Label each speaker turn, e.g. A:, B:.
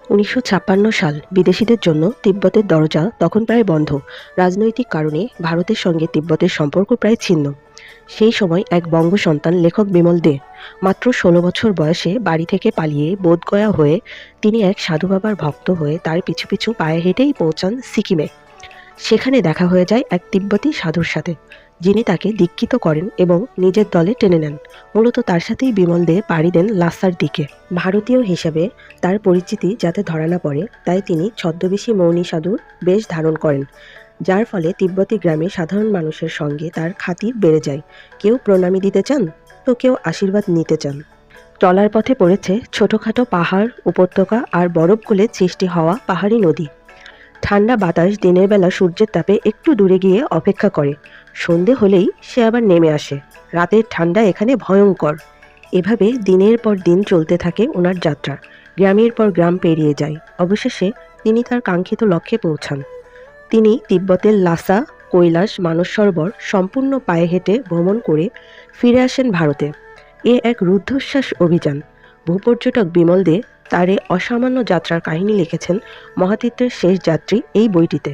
A: ১৯৫৬ সাল। বিদেশিদের জন্য তিব্বতের দরজা তখন প্রায় বন্ধ। রাজনৈতিক কারণে ভারতের সঙ্গে তিব্বতের সম্পর্ক প্রায় ছিন্ন। সেই সময় এক বঙ্গ সন্তান লেখক বিমল দে মাত্র ১৬ বছর বয়সে বাড়ি থেকে পালিয়ে বোধগয়া হয়ে তিনি এক সাধু বাবার ভক্ত হয়ে তার পিছু পিছু পায়ে হেঁটেই পৌঁছান সিকিমে। সেখানে দেখা হয়ে যায় এক তিব্বতী সাধুর সাথে, যিনি তাকে দীক্ষিত করেন এবং নিজের দলে টেনে নেন। মূলত তার সাথেই বিমল দে পাড়ি দেন লাসার দিকে। ভারতীয় হিসেবে তার পরিচিতি যাতে ধরা না পড়ে, তাই তিনি ছদ্মবেশী মৌনী সাধুর বেশ ধারণ করেন, যার ফলে তিব্বতী গ্রামে সাধারণ মানুষের সঙ্গে তার খাতির বেড়ে যায়। কেউ প্রণামী দিতে চান, তো কেউ আশীর্বাদ নিতে চান। চলার পথে পড়েছে ছোটোখাটো পাহাড়, উপত্যকা আর বরফ গলে সৃষ্টি হওয়া পাহাড়ি নদী। ঠান্ডা বাতাস দিনের বেলা সূর্যের তাপে একটু দূরে গিয়ে অপেক্ষা করে, সন্ধে হলেই সে আবার নেমে আসে। রাতের ঠান্ডা এখানে ভয়ঙ্কর। এভাবে দিনের পর দিন চলতে থাকে ওনার যাত্রা। গ্রামের পর গ্রাম পেরিয়ে যায়। অবশেষে তিনি তার কাঙ্ক্ষিত লক্ষ্যে পৌঁছান। তিনি তিব্বতের লাসা, কৈলাস, মানস সরোবর সম্পূর্ণ পায়ে হেঁটে ভ্রমণ করে ফিরে আসেন ভারতে। এ এক রুদ্ধশ্বাস অভিযান। ভূপর্যটক বিমল দে তার এ অসামান্য যাত্রার কাহিনী লিখেছেন মহাতীর্থের শেষ যাত্রী এই বইটিতে।